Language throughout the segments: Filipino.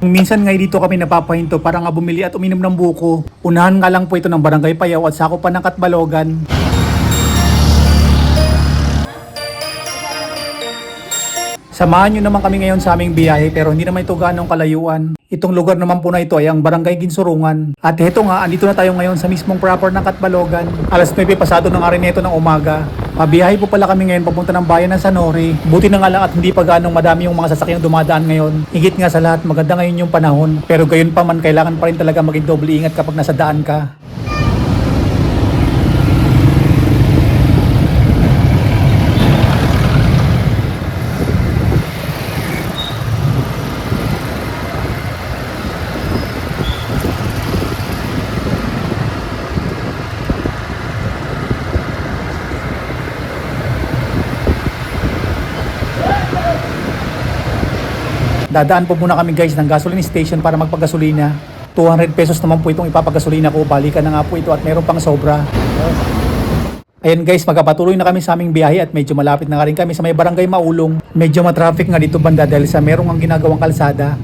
Minsan nga dito kami napapahinto para nga bumili at uminom ng buko. Unahan nga lang po ito ng Barangay Payaw at sakop pa ng Katbalogan. Samahan nyo naman kami ngayon sa aming biyahe pero hindi naman ito ganong kalayuan. Itong lugar naman po na ito ay ang Barangay Ginsurungan. At heto nga, andito na tayo ngayon sa mismong proper ng Katbalogan. Alas 9 pasado ng arin nito ng umaga. Mabiyahe po pala kami ngayon papunta ng bayan ng Sanori. Buti na nga lang at hindi pa ganong madami yung mga sasakyang dumadaan ngayon. Higit nga sa lahat, maganda ngayon yung panahon. Pero gayon pa man, kailangan pa rin talaga maging doble ingat kapag nasa daan ka. Dadaan po muna kami guys ng gasoline station para magpagasolina. 200 pesos naman po itong ipapagasolina ko. Balikan na nga po ito at meron pang sobra. Ayan guys, magpapatuloy na kami sa aming biyahe at medyo malapit na rin kami sa may Barangay Maulong. Medyo matraffic nga dito banda dahil sa merong ang ginagawang kalsada.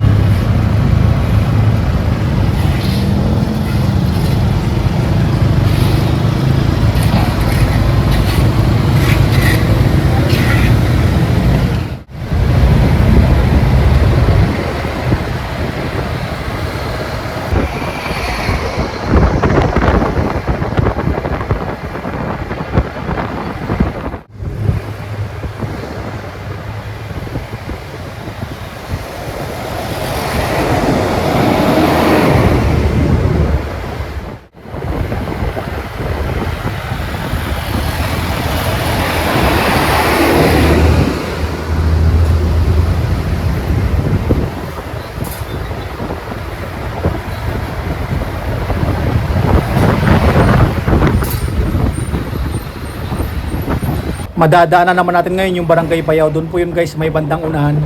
Madadaanan naman natin ngayon yung Barangay Payaw. Doon po yun guys, may bandang unahan.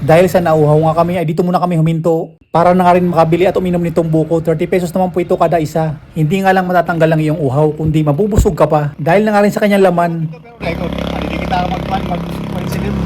Dahil sa nauhaw nga kami ay dito muna kami huminto para na nga rin makabili at uminom nitong buko. 30 pesos naman po ito kada isa. Hindi nga lang matatanggal lang iyong uhaw kundi mabubusog ka pa dahil na nga rin sa kanyang laman. Hindi kita mag-coincident.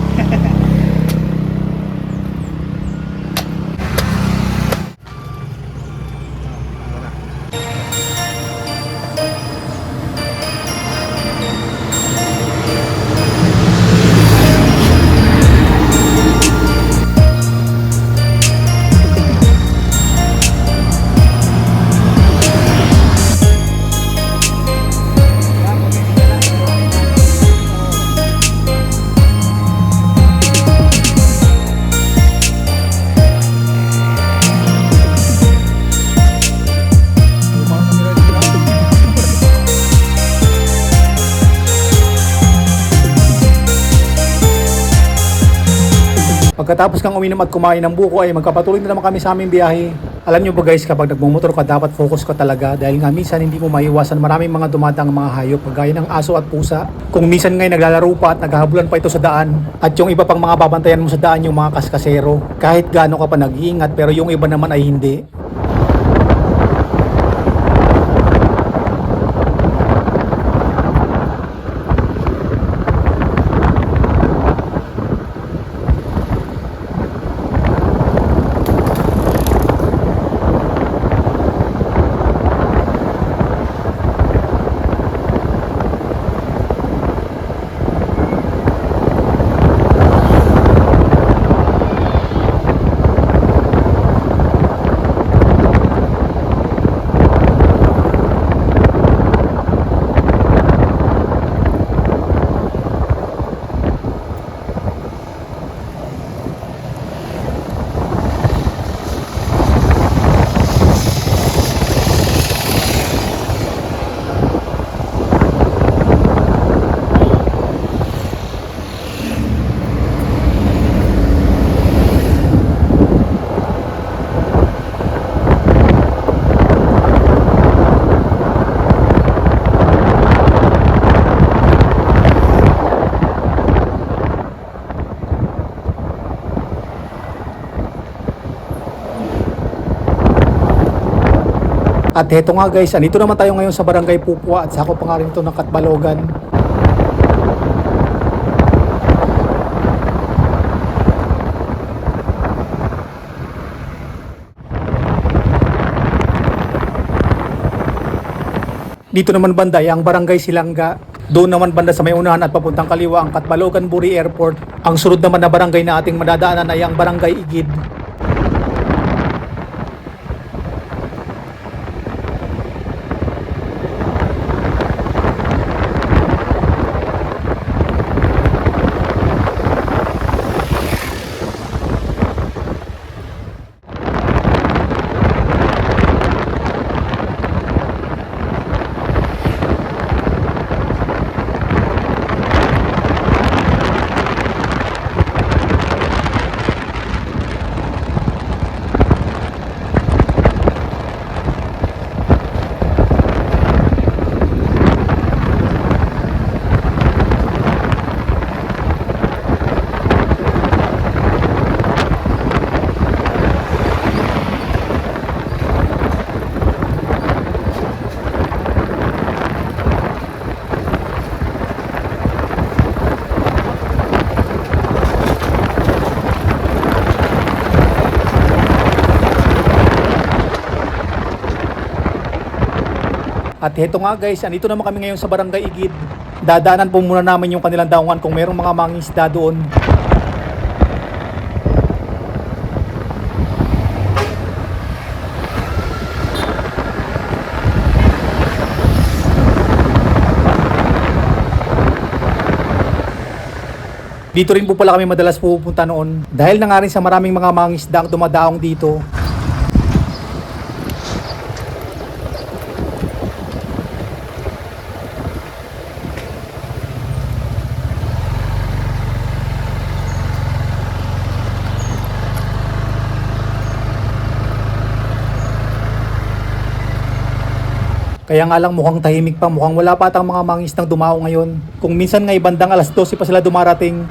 Pagkatapos kang uminom at kumain ng buko ay magkapatuloy na naman kami sa aming biyahe. Alam nyo ba guys, kapag nagmumotor ka dapat focus ka talaga dahil nga minsan hindi mo maiwasan maraming mga dumadang mga hayop kagaya ng aso at pusa. Kung minsan ngay naglalaro pa at naghahabulan pa ito sa daan at yung iba pang mga babantayan mo sa daan yung mga kaskasero. Kahit gaano ka pa nag-iingat pero yung iba naman ay hindi. At heto nga guys, andito naman tayo ngayon sa Barangay Pupua at sakop pa nga rin ito ng Katbalogan. Dito naman banda ay ang Barangay Silangga. Doon naman banda sa may unahan at papuntang kaliwa ang Katbalogan Buri Airport. Ang sunod naman na barangay na ating madadaanan ay ang Barangay Igid. At heto nga guys, andito naman kami ngayon sa Barangay Igid. Dadaanan po muna namin yung kanilang daungan kung mayroong mga mangingisda doon. Dito rin po pala kami madalas pupunta noon dahil na nga rin sa maraming mga mangingisda ang dumadaong dito. Kaya nga lang mukhang tahimik pa, mukhang wala pa atang mga mangingisdang dumao ngayon. Kung minsan nga ibandang alas 12 pa sila dumarating.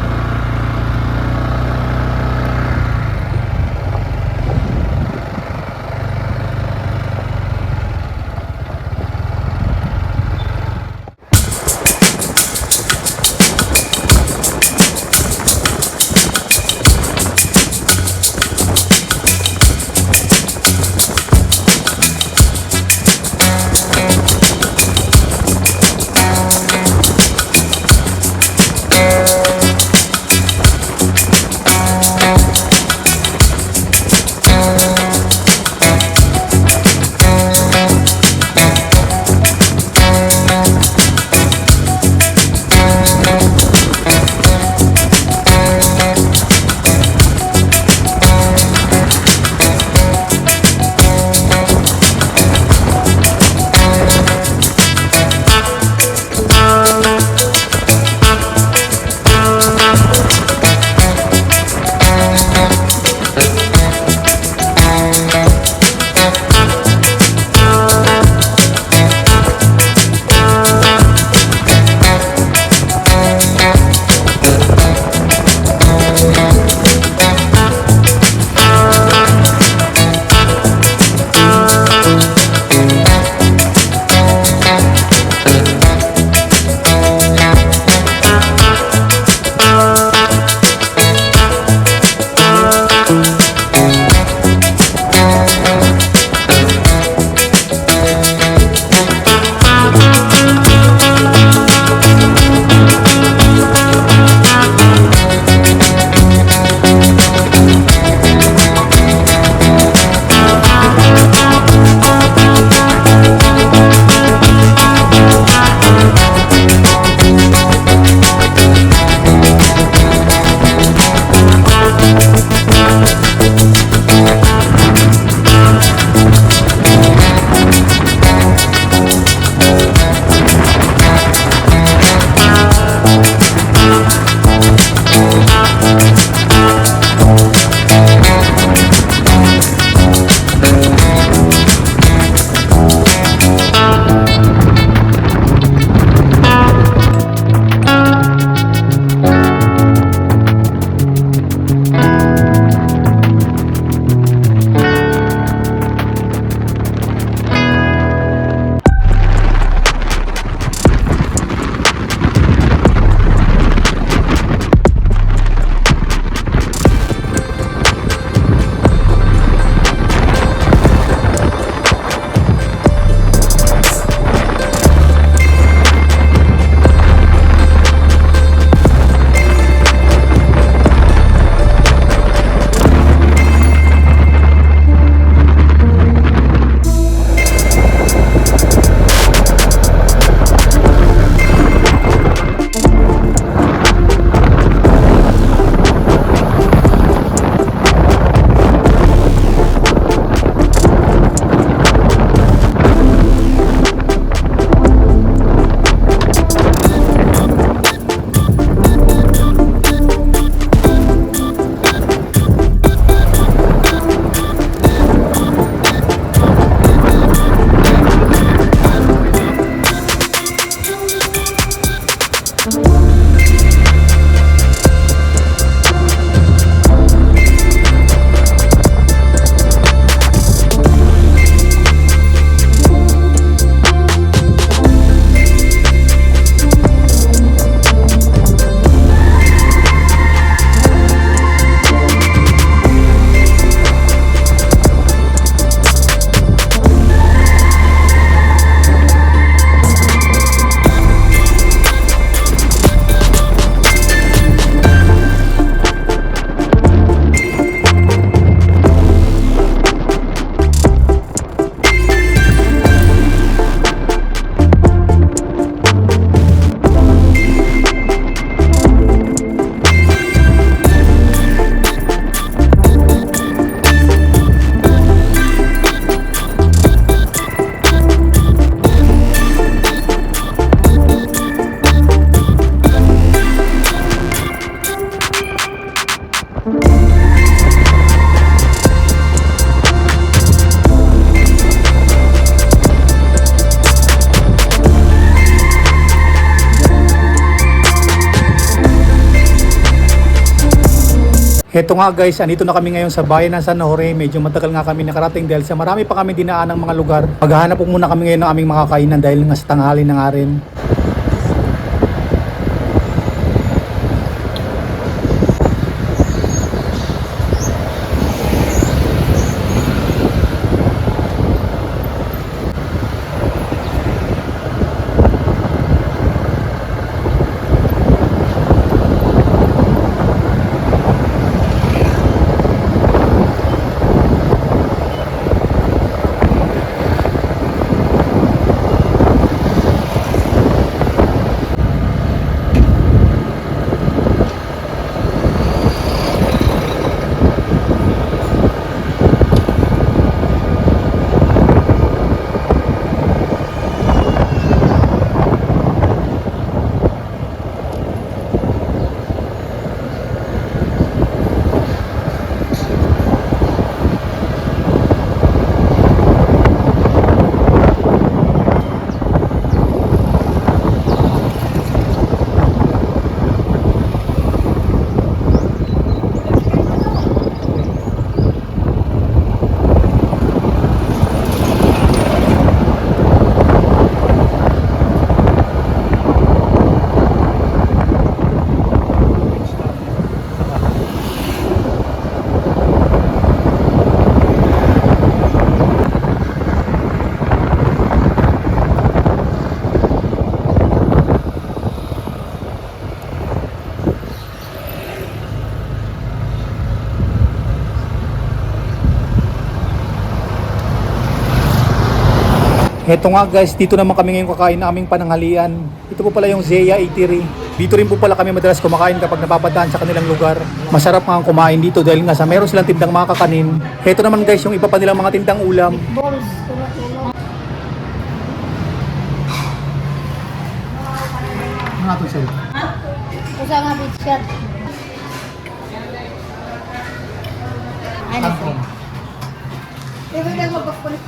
Heto nga guys, andito na kami ngayon sa bayan ng San Jorge. Medyo matagal nga kami nakarating dahil sa marami pa kami dinaan ng mga lugar. Maghahanap po muna kami ngayon ng aming mga kainan dahil nga sa tanghali na nga rin. Heto nga guys, dito naman kami ngayon kakain ng aming pananghalian. Ito po pala yung Zeya Eatery. Dito rin po pala kami madalas kumakain kapag napapadaan sa kanilang lugar. Masarap nga ang kumain dito dahil nga sa meron silang tindang mga kakanin. Heto naman guys yung iba pa nilang mga tindang ulam. Balls. Ano ito sa'yo? Usa nga beach shot. Ano po? Dito lang magpapulit.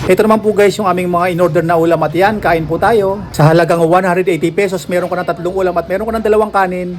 Ito naman po guys yung aming mga in-order na ulam at yan, kain po tayo. Sa halagang 180 pesos, meron ka ng 3 ulam at meron ka ng 2 kanin.